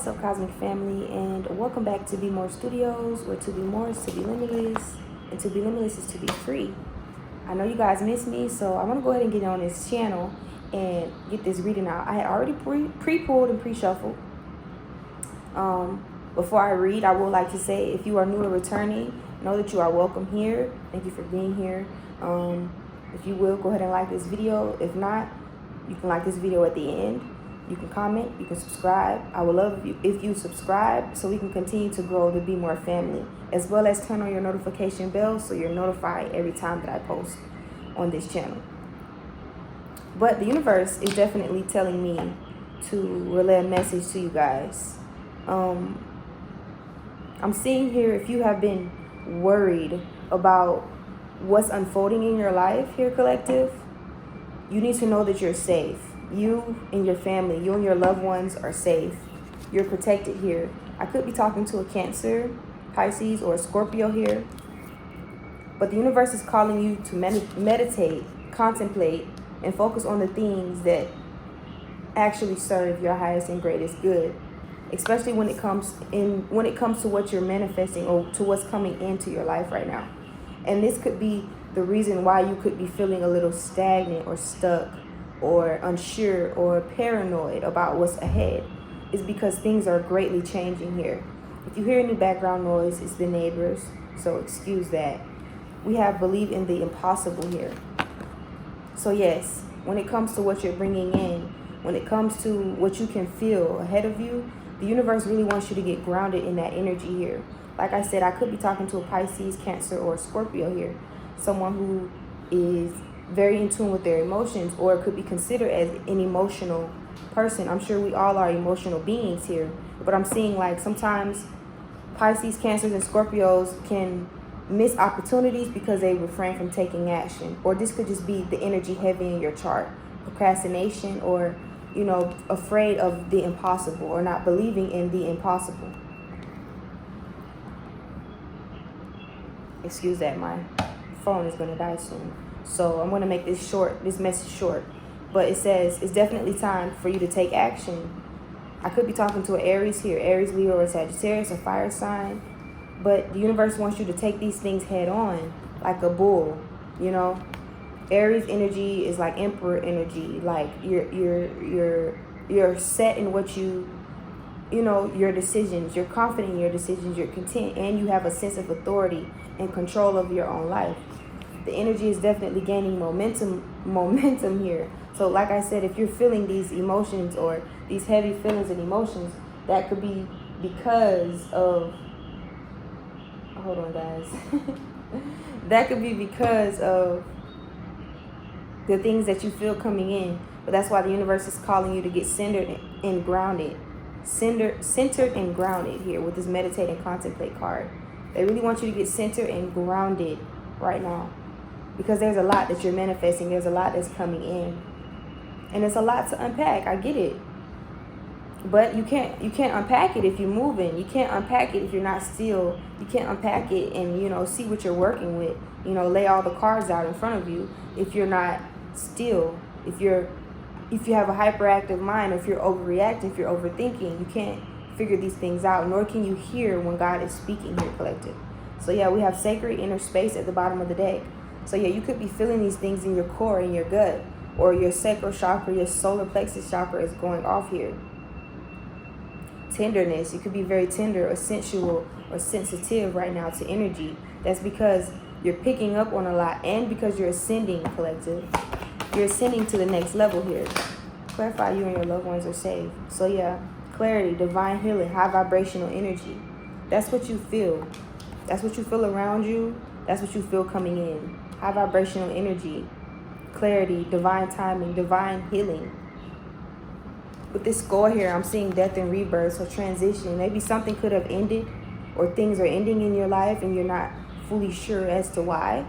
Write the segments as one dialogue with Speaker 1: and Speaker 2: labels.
Speaker 1: What's up, Cosmic Family, and welcome back to BMORE Studios, where to be more is to be limitless, and to be limitless is to be free. I know you guys miss me, so I want to go ahead and get on this channel and get this reading out. I had already pre-pulled and pre-shuffled. Before I read, I would like to say, if you are new or returning, know that you are welcome here. Thank you for being here. If you will, go ahead and like this video. If not, you can like this video at the end. You can comment, you can subscribe. I would love if you subscribe so we can continue to grow the BMORE family, as well as turn on your notification bell so you're notified every time that I post on this channel. But the universe is definitely telling me to relay a message to you guys. I'm seeing here, if you have been worried about what's unfolding in your life here, collective, you need to know that you're safe. You and your family, you and your loved ones are safe. You're protected here. I could be talking to a Cancer, Pisces, or a Scorpio here. But the universe is calling you to meditate, contemplate, and focus on the things that actually serve your highest and greatest good. Especially when it comes to what you're manifesting or to what's coming into your life right now. And this could be the reason why you could be feeling a little stagnant or stuck, or unsure or paranoid about what's ahead, is because things are greatly changing here. If you hear any background noise, it's the neighbors, so excuse that. We have believe in the impossible here. So yes, when it comes to what you're bringing in, when it comes to what you can feel ahead of you, the universe really wants you to get grounded in that energy here. Like I said, I could be talking to a Pisces, Cancer, or a Scorpio here. Someone who is very in tune with their emotions, or could be considered as an emotional person. I'm sure we all are emotional beings here, but I'm seeing like sometimes Pisces, Cancers, and Scorpios can miss opportunities because they refrain from taking action. Or this could just be the energy heavy in your chart, procrastination, or afraid of the impossible, or not believing in the impossible. Excuse that, my phone is going to die soon. So I'm going to make this message short. But it says it's definitely time for you to take action. I could be talking to an Aries here, Aries, Leo, or Sagittarius, a fire sign. But the universe wants you to take these things head on, like a bull, Aries energy is like emperor energy. Like you're set in what your decisions. You're confident in your decisions. You're content, and you have a sense of authority and control of your own life. The energy is definitely gaining momentum here. So like I said, if you're feeling these emotions or these heavy feelings and emotions, that could be because of, hold on guys, that could be because of the things that you feel coming in. But that's why the universe is calling you to get centered and grounded. Centered and grounded here with this meditate and contemplate card. They really want you to get centered and grounded right now, because there's a lot that you're manifesting. There's a lot that's coming in, and it's a lot to unpack. I get it, but you can't unpack it if you're moving. You can't unpack it if you're not still. You can't unpack it and see what you're working with. Lay all the cards out in front of you if you're not still. If you have a hyperactive mind, if you're overreacting, if you're overthinking, you can't figure these things out, nor can you hear when God is speaking here, collective. So yeah, we have sacred inner space at the bottom of the deck. So yeah, you could be feeling these things in your core, in your gut, or your sacral chakra, your solar plexus chakra is going off here. Tenderness, you could be very tender or sensual or sensitive right now to energy. That's because you're picking up on a lot, and because you're ascending, collective. You're ascending to the next level here. Clarify you and your loved ones are safe. So yeah, clarity, divine healing, high vibrational energy. That's what you feel. That's what you feel around you. That's what you feel coming in. High vibrational energy, clarity, divine timing, divine healing. With this score here, I'm seeing death and rebirth, so transition. Maybe something could have ended, or things are ending in your life and you're not fully sure as to why.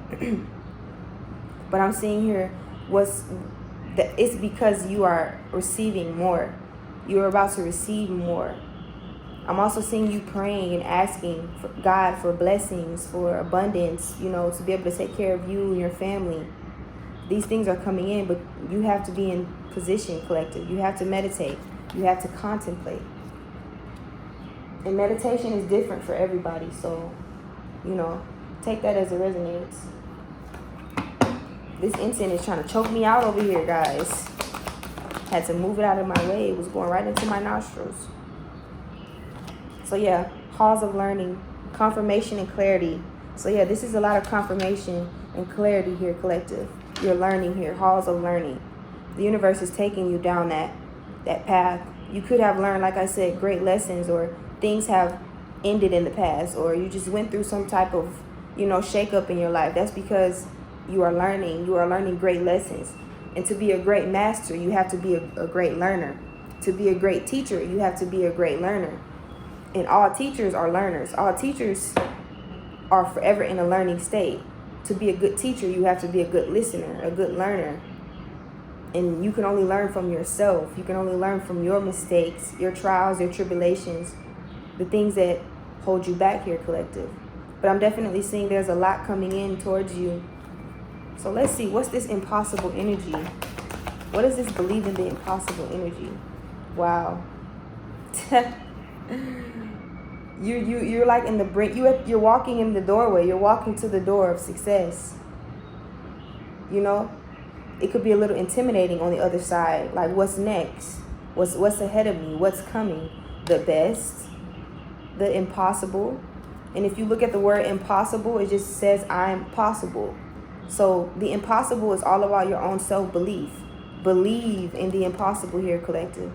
Speaker 1: But I'm seeing here it's because you are receiving more. You're about to receive more. I'm also seeing you praying and asking for God for blessings, for abundance, to be able to take care of you and your family. These things are coming in, but you have to be in position, collective. You have to meditate. You have to contemplate. And meditation is different for everybody. So, you know, take that as it resonates. This incense is trying to choke me out over here, guys. Had to move it out of my way. It was going right into my nostrils. So yeah, halls of learning, confirmation and clarity. So yeah, this is a lot of confirmation and clarity here, collective. You're learning here, halls of learning. The universe is taking you down that path. You could have learned, like I said, great lessons, or things have ended in the past, or you just went through some type of, you know, shakeup in your life. That's because you are learning. You are learning great lessons. And to be a great master, you have to be a great learner. To be a great teacher, you have to be a great learner. And all teachers are learners. All teachers are forever in a learning state. To be a good teacher, you have to be a good listener, a good learner. And you can only learn from yourself. You can only learn from your mistakes, your trials, your tribulations, the things that hold you back here, collective. But I'm definitely seeing there's a lot coming in towards you. So let's see, what's this impossible energy? What is this believe in the impossible energy? Wow. You're like in the brink. You're walking in the doorway. You're walking to the door of success. You know, it could be a little intimidating on the other side. Like, what's next? What's ahead of me? What's coming? The best, the impossible. And if you look at the word impossible, it just says I'm possible. So the impossible is all about your own self-belief. Believe in the impossible here, collective.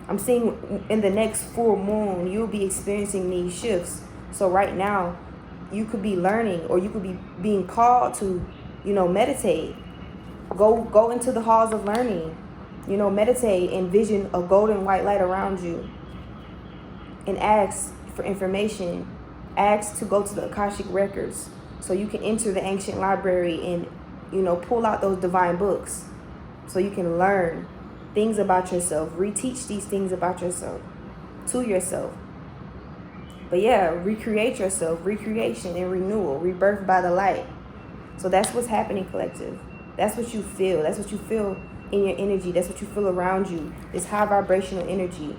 Speaker 1: I'm seeing in the next full moon, you'll be experiencing these shifts. So right now, you could be learning, or you could be being called to, you know, meditate. Go into the halls of learning. You know, meditate, envision a golden white light around you. And ask for information. Ask to go to the Akashic records, so you can enter the ancient library and, you know, pull out those divine books so you can learn things about yourself, reteach these things about yourself to yourself. But yeah, recreate yourself, recreation and renewal, rebirth by the light. So that's what's happening, collective. That's what you feel. That's what you feel in your energy. That's what you feel around you. This high vibrational energy.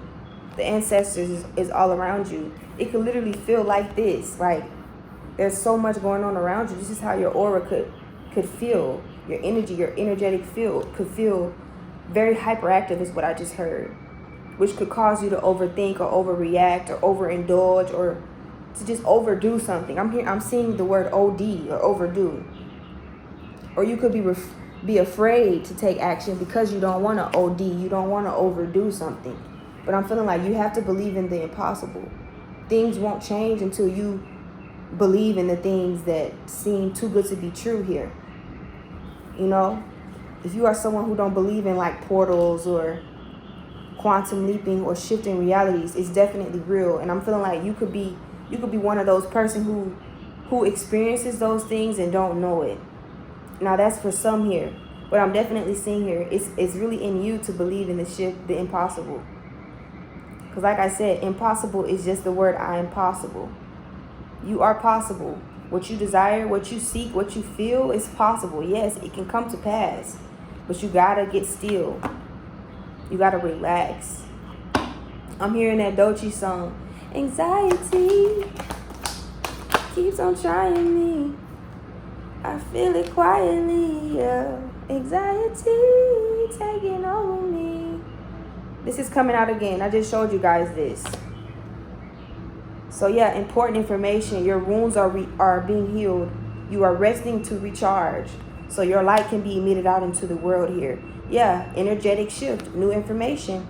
Speaker 1: The ancestors is all around you. It could literally feel like this, like there's so much going on around you. This is how your aura could feel. Your energy, your energetic field could feel very hyperactive, is what I just heard, which could cause you to overthink or overreact or overindulge or to just overdo something. I'm seeing the word OD, or overdo. Or you could be afraid to take action because you don't want to OD. You don't want to overdo something. But I'm feeling like you have to believe in the impossible. Things won't change until you believe in the things that seem too good to be true here. You know, if you are someone who don't believe in like portals or quantum leaping or shifting realities, it's definitely real. And I'm feeling like you could be one of those person who experiences those things and don't know it. Now that's for some here. What I'm definitely seeing here is really in you to believe in the shift, the impossible. Because like I said, impossible is just the word I am possible. You are possible. What you desire, what you seek, what you feel is possible. Yes, it can come to pass. But you gotta get still. You gotta relax. I'm hearing that Dochi song. Anxiety keeps on trying me. I feel it quietly, yeah. Anxiety taking over me. This is coming out again. I just showed you guys this. So yeah, important information. Your wounds are being healed. You are resting to recharge. So your light can be emitted out into the world here. Yeah, energetic shift, new information.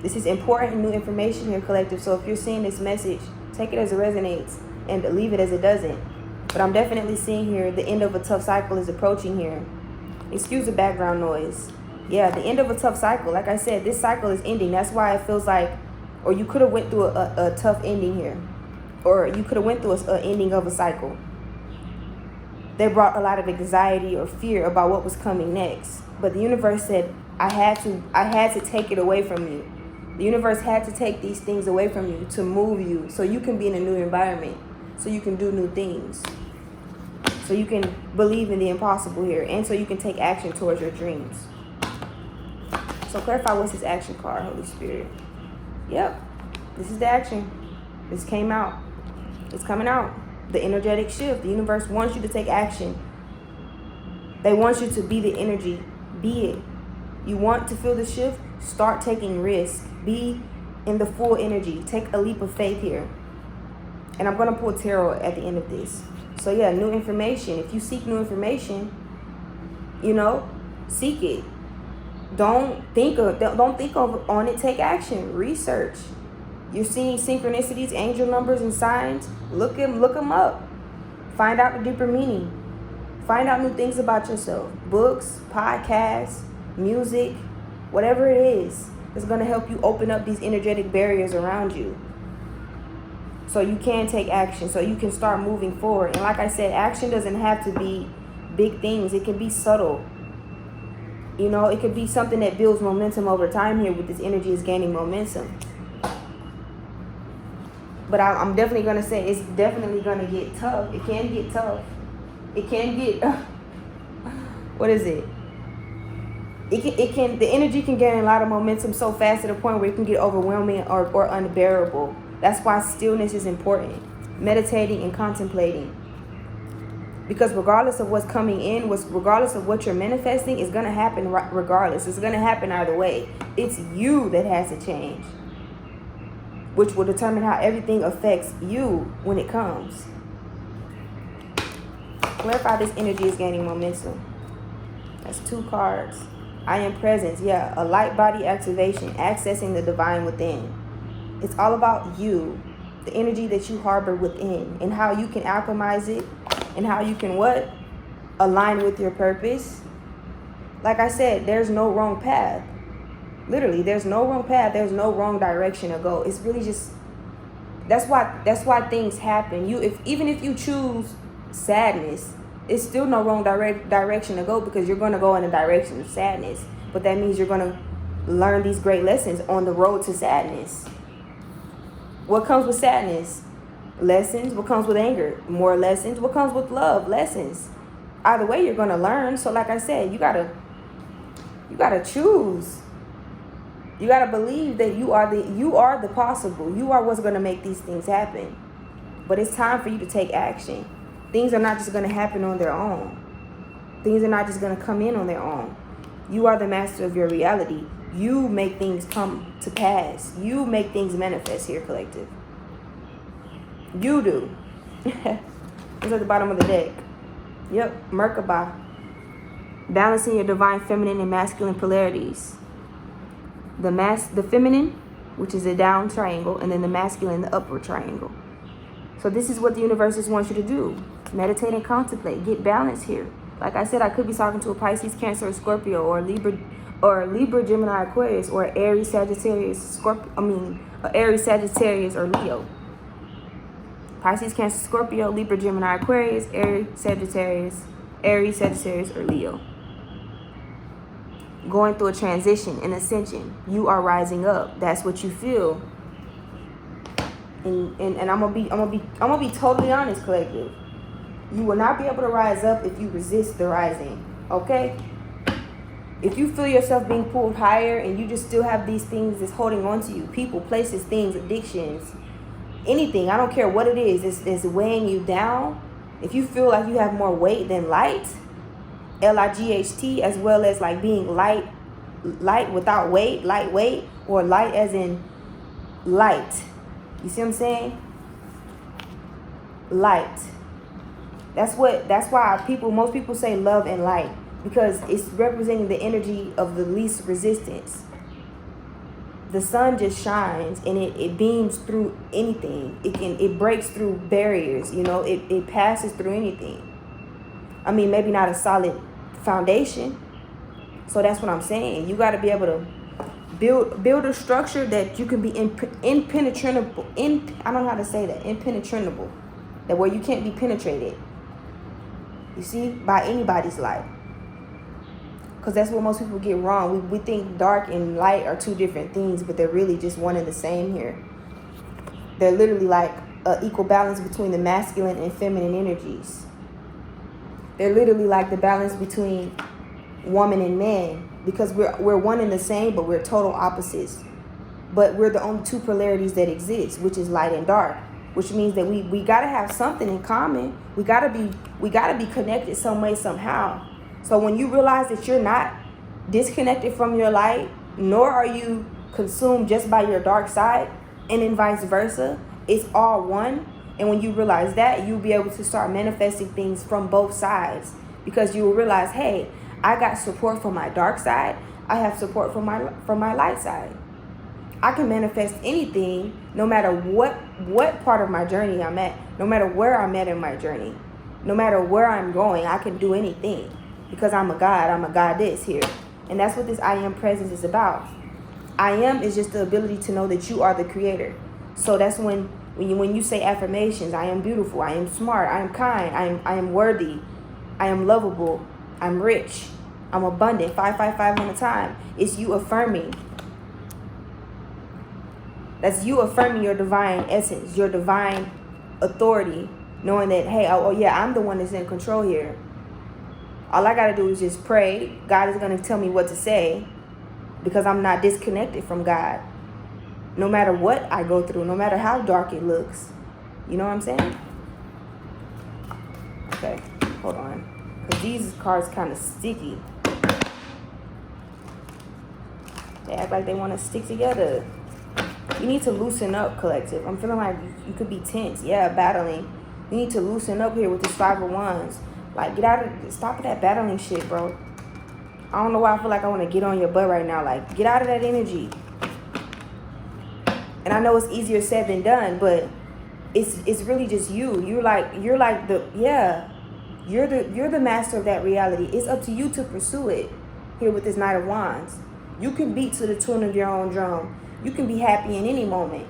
Speaker 1: This is important new information here, collective. So if you're seeing this message, take it as it resonates and leave it as it doesn't. But I'm definitely seeing here the end of a tough cycle is approaching here. Excuse the background noise. Yeah, the end of a tough cycle. Like I said, this cycle is ending. That's why it feels like, or you could have went through a tough ending here. Or you could have went through an ending of a cycle. They brought a lot of anxiety or fear about what was coming next. But the universe said, I had to take it away from you. The universe had to take these things away from you to move you so you can be in a new environment, so you can do new things, so you can believe in the impossible here, and so you can take action towards your dreams. So clarify, what's this action card, Holy Spirit? Yep, this is the action. This came out. It's coming out. The energetic shift. The universe wants you to take action. They want you to be the energy. Be it. You want to feel the shift? Start taking risks. Be in the full energy. Take a leap of faith here. And I'm going to pull tarot at the end of this. So yeah, new information. If you seek new information, you know, seek it. Don't think on it. Take action. Research. You're seeing synchronicities, angel numbers, and signs. Look them up. Find out the deeper meaning. Find out new things about yourself. Books, podcasts, music, whatever it is. It's going to help you open up these energetic barriers around you. So you can take action. So you can start moving forward. And like I said, action doesn't have to be big things. It can be subtle. You know, it could be something that builds momentum over time here with this energy is gaining momentum. But I'm definitely going to say it's definitely going to get tough. It can get tough. It can get, what is it? The energy can gain a lot of momentum so fast to the point where it can get overwhelming or unbearable. That's why stillness is important. Meditating and contemplating. Because regardless of what's coming in, regardless of what you're manifesting, it's going to happen regardless. It's going to happen either way. It's you that has to change, which will determine how everything affects you when it comes. Clarify this energy is gaining momentum. That's 2 cards. I am presence. Yeah, a light body activation, accessing the divine within. It's all about you, the energy that you harbor within, and how you can alchemize it, and how you can what? Align with your purpose. Like I said, there's no wrong path. Literally, there's no wrong path. There's no wrong direction to go. It's really just, that's why things happen. Even if you choose sadness, it's still no wrong direction to go, because you're going to go in the direction of sadness. But that means you're going to learn these great lessons on the road to sadness. What comes with sadness? Lessons. What comes with anger? More lessons. What comes with love? Lessons. Either way, you're going to learn. So like I said, you gotta choose. You got to believe that you are the possible. You are what's going to make these things happen. But it's time for you to take action. Things are not just going to happen on their own. Things are not just going to come in on their own. You are the master of your reality. You make things come to pass. You make things manifest here, collective. You do. It's at the bottom of the deck. Yep, Merkaba. Balancing your divine feminine and masculine polarities. The feminine, which is a down triangle, and then the masculine, the upward triangle. So this is what the universe wants you to do. Meditate and contemplate. Get balance here. Like I said, I could be talking to a Pisces, Cancer, or Scorpio, or Libra, Gemini, Aquarius, or Aries, Sagittarius, Aries, Sagittarius, or Leo. Pisces, Cancer, Scorpio, Libra, Gemini, Aquarius, Aries, Sagittarius, or Leo. Going through a transition, an ascension. You are rising up. That's what you feel. And I'm gonna be totally honest, collective. You will not be able to rise up if you resist the rising. Okay? If you feel yourself being pulled higher and you just still have these things that's holding on to you, people, places, things, addictions, anything, I don't care what it is, it's weighing you down. If you feel like you have more weight than light, L-I-G-H-T, as well as like being light without weight, lightweight, or light as in light. You see what I'm saying? Light. That's why most people say love and light, because it's representing the energy of the least resistance. The sun just shines and it beams through anything. It breaks through barriers, you know, it passes through anything. I mean, maybe not a solid foundation. So that's what I'm saying. You got to be able to build a structure that you can be impenetrable. I don't know how to say that. Impenetrable. That where you can't be penetrated. You see, by anybody's light. Because that's what most people get wrong. We think dark and light are two different things, but they're really just one and the same here. They're literally like an equal balance between the masculine and feminine energies. They're literally like the balance between woman and man, because we're one and the same, but we're total opposites. but we're the only two polarities that exist, which is light and dark, which means that we got to have something in common. We got to be connected some way, somehow. So when you realize that you're not disconnected from your light, nor are you consumed just by your dark side, and then vice versa, it's all one. And when you realize that, you'll be able to start manifesting things from both sides, because you will realize, hey, I got support from my dark side. I have support from my light side. I can manifest anything, no matter what part of my journey I'm at, no matter where I'm at in my journey, no matter where I'm going. I can do anything because I'm a God. I'm a goddess here. And that's what this I am presence is about. I am is just the ability to know that you are the creator. So that's when you say affirmations. I am beautiful. I am smart. I am kind. I am worthy. I am lovable. I'm rich. I'm abundant. 555 on the time. It's you affirming. That's you affirming your divine essence, your divine authority, knowing that, hey, oh yeah, I'm the one that's in control here. All I got to do is just pray. God is going to tell me what to say, because I'm not disconnected from God. No matter what I go through, no matter how dark it looks. You know what I'm saying? Okay, hold on. Because these cards kind of sticky. They act like they want to stick together. You need to loosen up, collective. I'm feeling like you could be tense. Yeah, battling. You need to loosen up here with this 5 of Wands. Like, stop that battling shit, bro. I don't know why I feel like I want to get on your butt right now. Like, get out of that energy. And I know it's easier said than done, but it's really just you. You're the master of that reality. It's up to you to pursue it here with this Knight of Wands. You can beat to the tune of your own drum. You can be happy in any moment.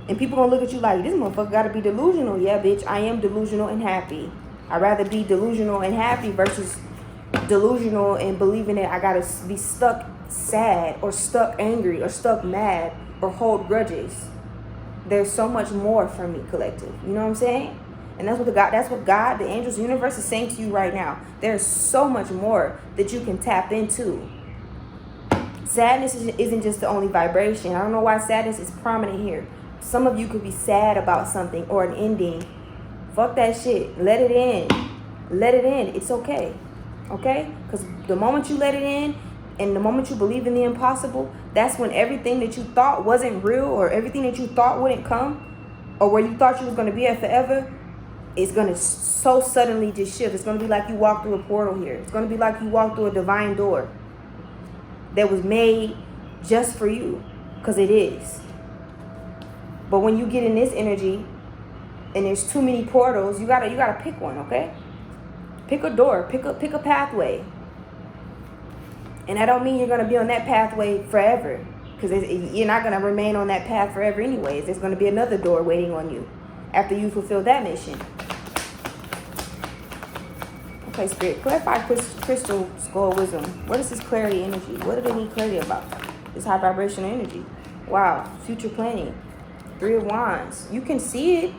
Speaker 1: And people gonna look at you like, this motherfucker gotta be delusional. Yeah, bitch, I am delusional and happy. I'd rather be delusional and happy versus delusional and believing that I gotta be stuck sad or stuck angry or stuck mad or hold grudges. There's so much more for me, collective. You know what I'm saying? And that's what God, the angels, the universe is saying to you right now. There's so much more that you can tap into. Sadness isn't just the only vibration. I don't know why sadness is prominent here. Some of you could be sad about something or an ending. Fuck that shit. Let it in. Let it in. It's okay. Okay? Because the moment you let it in and the moment you believe in the impossible, that's when everything that you thought wasn't real or everything that you thought wouldn't come or where you thought you was going to be at forever, it's going to so suddenly just shift. It's going to be like you walked through a portal here. It's going to be like you walked through a divine door that was made just for you, because it is. But when you get in this energy and there's too many portals, you gotta pick one, okay? Pick a door, pick a pathway. And I don't mean you're gonna be on that pathway forever, because you're not gonna remain on that path forever anyways. There's gonna be another door waiting on you after you fulfill that mission. Okay, Spirit, clarify crystal skull wisdom. What is this clarity energy? What do they need clarity about? This high vibrational energy. Wow, future planning. 3 of Wands. You can see it.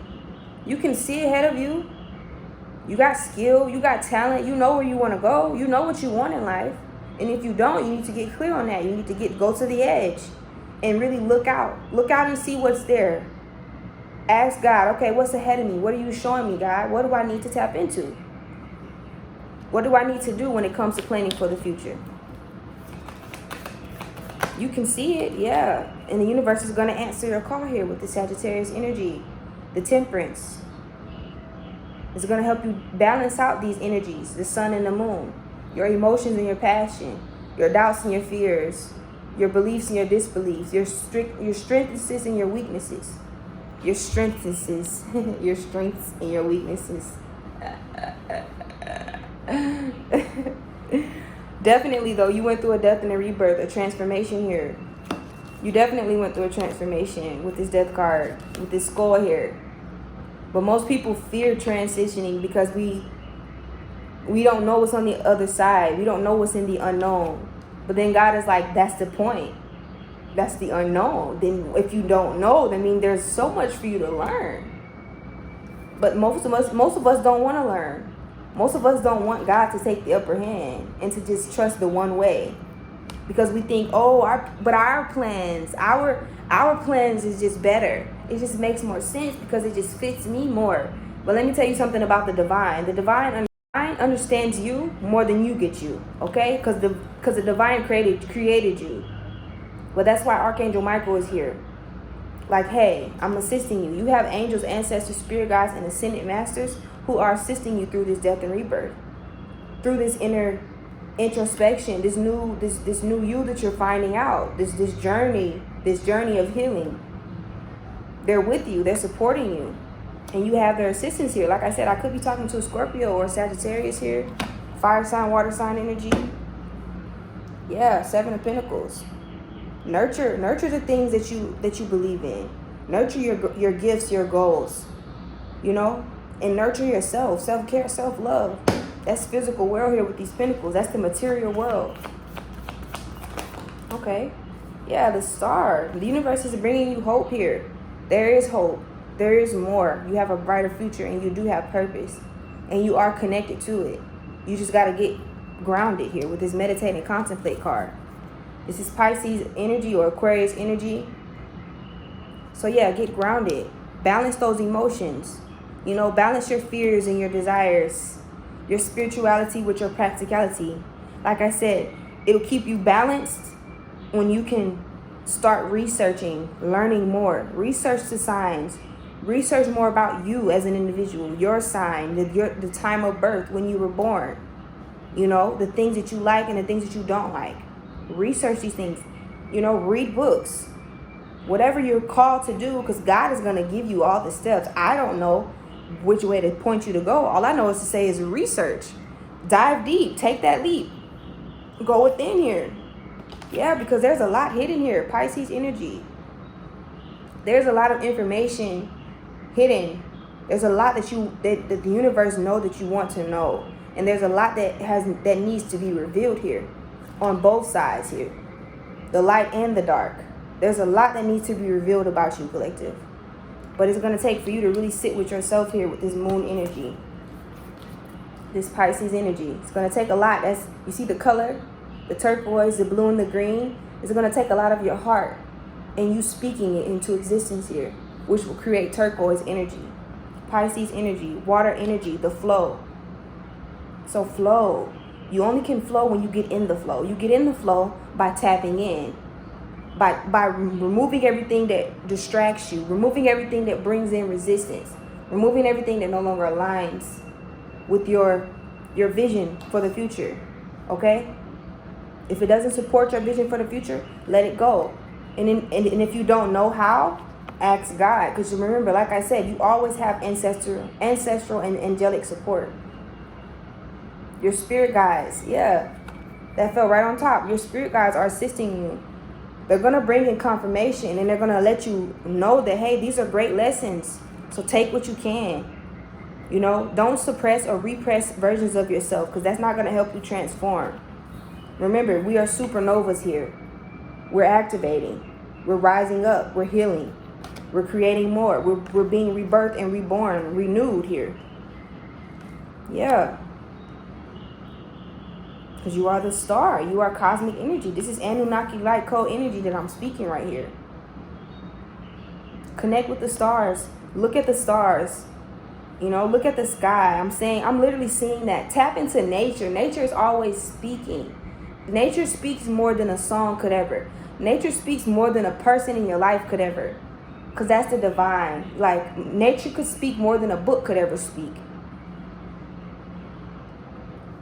Speaker 1: You can see ahead of you. You got skill. You got talent. You know where you want to go. You know what you want in life. And if you don't, you need to get clear on that. You need to go to the edge and really look out. Look out and see what's there. Ask God, okay, what's ahead of me? What are you showing me, God? What do I need to tap into? What do I need to do when it comes to planning for the future? You can see it, yeah. And the universe is going to answer your call here with the Sagittarius energy. The Temperance. It's going to help you balance out these energies, the sun and the moon. Your emotions and your passion. Your doubts and your fears. Your beliefs and your disbeliefs. Your strengths and your weaknesses. Your strengths your strengths and your weaknesses. Definitely, though, you went through a death and a rebirth, a transformation here. You definitely went through a transformation with this death card, with this skull here. But most people fear transitioning because we don't know what's on the other side. We don't know what's in the unknown. But then God is like, that's the point. That's the unknown. Then if you don't know, that means there's so much for you to learn. But most of us don't want to learn. Most of us don't want God to take the upper hand and to just trust the one way. because we think, oh, our plans is just better. It just makes more sense because it just fits me more. But let me tell you something about the divine. The divine understands you more than you get you, okay? Because the divine created you. But that's why Archangel Michael is here. Like, hey, I'm assisting you. You have angels, ancestors, spirit guides, and ascended masters who are assisting you through this death and rebirth, through this inner introspection, this new you that you're finding out, this journey of healing. They're with you. They're supporting you, and you have their assistance here. Like I said, I could be talking to a Scorpio or a Sagittarius here, fire sign, water sign energy. Yeah, Seven of Pentacles. Nurture the things that you believe in. Nurture your gifts, your goals, you know, and nurture yourself. Self-care, self-love. That's physical world here with these pentacles. That's the material world. Okay. Yeah, the star. The universe is bringing you hope here. There is hope. There is more. You have a brighter future, and you do have purpose, and you are connected to it. You just got to get grounded here with this meditate and contemplate card. This is Pisces energy or Aquarius energy. So yeah, get grounded. Balance those emotions. You know, balance your fears and your desires. Your spirituality with your practicality. Like I said, it'll keep you balanced when you can start researching, learning more. Research the signs. Research more about you as an individual. Your sign, the time of birth, when you were born. You know, the things that you like and the things that you don't like. Research these things, you know, read books, whatever you're called to do, because God is going to give you all the steps. I don't know which way to point you to go. All I know is to say is research, dive deep, take that leap, go within here. Yeah, because there's a lot hidden here. Pisces energy. There's a lot of information hidden. There's a lot that the universe know that you want to know, and there's a lot that needs to be revealed here. On both sides here, the light and the dark. There's a lot that needs to be revealed about you, collective. But it's going to take for you to really sit with yourself here with this moon energy, this Pisces energy. It's going to take a lot. You see the color, the turquoise, the blue, and the green. It's going to take a lot of your heart and you speaking it into existence here, which will create turquoise energy, Pisces energy, water energy, the flow. So flow. You only can flow when you get in the flow. You get in the flow by tapping in, by removing everything that distracts you, removing everything that brings in resistance, removing everything that no longer aligns with your vision for the future, okay? If it doesn't support your vision for the future, let it go. And if you don't know how, ask God. Because remember, like I said, you always have ancestral and angelic support. Your spirit guides, yeah, that fell right on top. Your spirit guides are assisting you. They're going to bring in confirmation, and they're going to let you know that, hey, these are great lessons. So take what you can. You know, don't suppress or repress versions of yourself, because that's not going to help you transform. Remember, we are supernovas here. We're activating. We're rising up. We're healing. We're creating more. We're being rebirthed and reborn, renewed here. Yeah. Because you are the star. You are cosmic energy. This is Anunnaki light code energy that I'm speaking right here. Connect with the stars. Look at the stars. You know, look at the sky. I'm literally seeing that. Tap into nature. Nature is always speaking. Nature speaks more than a song could ever. Nature speaks more than a person in your life could ever. Because that's the divine. Like, nature could speak more than a book could ever speak.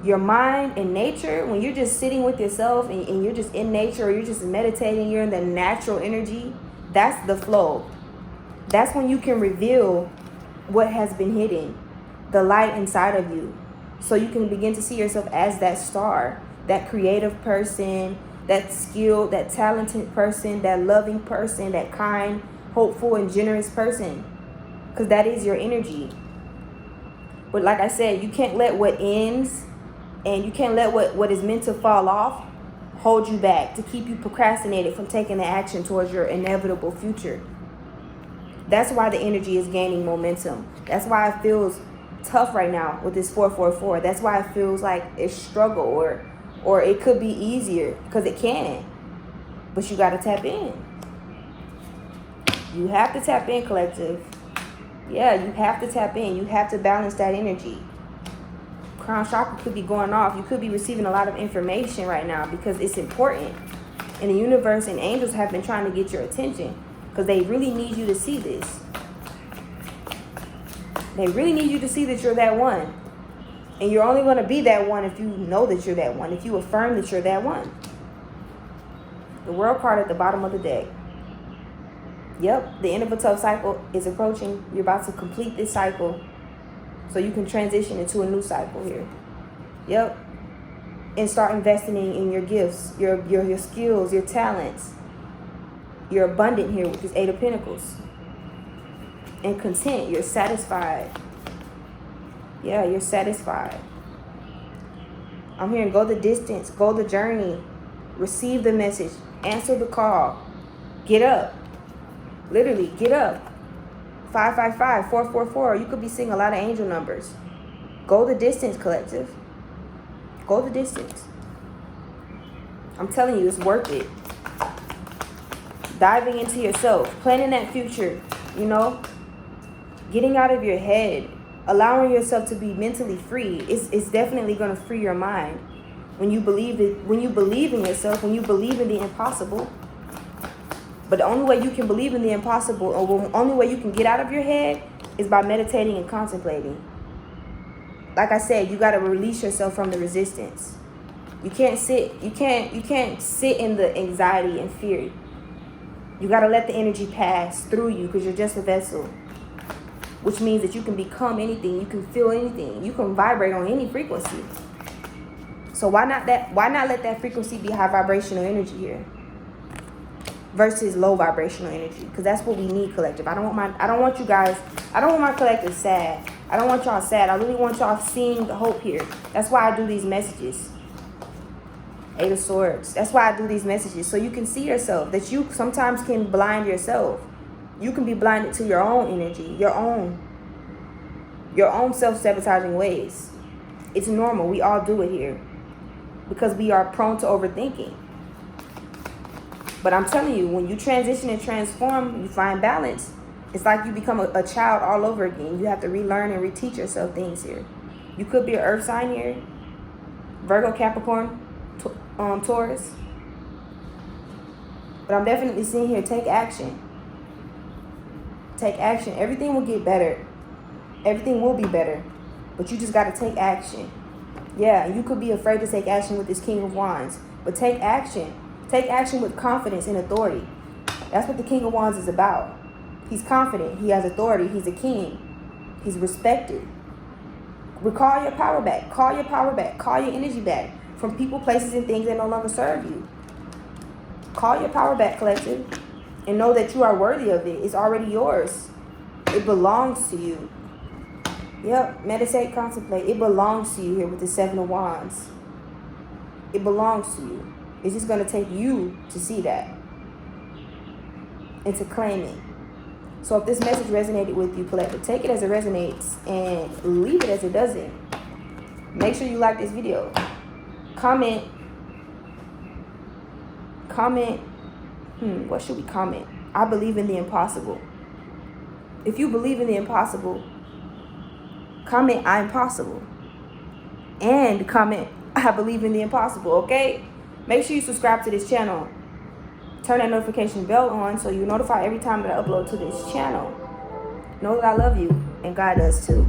Speaker 1: Your mind and nature, when you're just sitting with yourself and you're just in nature, or you're just meditating, you're in the natural energy, that's the flow. That's when you can reveal what has been hidden, the light inside of you. So you can begin to see yourself as that star, that creative person, that skilled, that talented person, that loving person, that kind, hopeful, and generous person. Because that is your energy. But like I said, you can't let what ends and you can't let what is meant to fall off hold you back, to keep you procrastinated from taking the action towards your inevitable future. That's why the energy is gaining momentum. That's why it feels tough right now with this 444. That's why it feels like it's struggle Or it could be easier, because it can. But you got to tap in. You have to tap in, collective. Yeah, you have to tap in. You have to balance that energy. Crown chakra could be going off. You could be receiving a lot of information right now because it's important. And the universe and angels have been trying to get your attention because they really need you to see this. They really need you to see that you're that one. And you're only going to be that one if you know that you're that one. If you affirm that you're that one. The World card at the bottom of the deck. Yep, the end of a tough cycle is approaching. You're about to complete this cycle so you can transition into a new cycle here. Yep. And start investing in your gifts, your skills, your talents. You're abundant here with this 8 of Pentacles. And content. You're satisfied. Yeah, you're satisfied. I'm hearing go the distance, go the journey, receive the message, answer the call, get up. Literally, get up. 555, 444. You could be seeing a lot of angel numbers. Go the distance, collective. Go the distance. I'm telling you, it's worth it. Diving into yourself, planning that future, you know, getting out of your head, allowing yourself to be mentally free. It's definitely going to free your mind when you believe it. When you believe in yourself, when you believe in the impossible. But the only way you can believe in the impossible, or the only way you can get out of your head, is by meditating and contemplating. Like I said, you got to release yourself from the resistance. You can't sit. You can't sit in the anxiety and fear. You got to let the energy pass through you because you're just a vessel. Which means that you can become anything. You can feel anything. You can vibrate on any frequency. So why not let that frequency be high vibrational energy here versus low vibrational energy? Because that's what we need, collective. I don't want my collective sad. I don't want y'all sad. I really want y'all seeing the hope here. That's why I do these messages. 8 of Swords. That's why I do these messages. So you can see yourself. That you sometimes can blind yourself. You can be blinded to your own energy. Your own self-sabotaging ways. It's normal. We all do it here. Because we are prone to overthinking. But I'm telling you, when you transition and transform, you find balance. It's like you become a child all over again. You have to relearn and reteach yourself things here. You could be an earth sign here. Virgo, Capricorn, Taurus. But I'm definitely seeing here, take action. Take action. Everything will get better. Everything will be better. But you just got to take action. Yeah, you could be afraid to take action with this King of Wands. But take action. Take action with confidence and authority. That's what the King of Wands is about. He's confident. He has authority. He's a king. He's respected. Recall your power back. Call your power back. Call your energy back from people, places, and things that no longer serve you. Call your power back, collective. And know that you are worthy of it. It's already yours. It belongs to you. Yep. Meditate, contemplate. It belongs to you here with the 7 of Wands. It belongs to you. It's just going to take you to see that. And to claim it. So if this message resonated with you, collective, take it as it resonates and leave it as it doesn't. Make sure you like this video. Comment. What should we comment? I believe in the impossible. If you believe in the impossible, comment I'm possible. And comment I believe in the impossible, okay? Make sure you subscribe to this channel. Turn that notification bell on so you're notified every time that I upload to this channel. Know that I love you and God does too.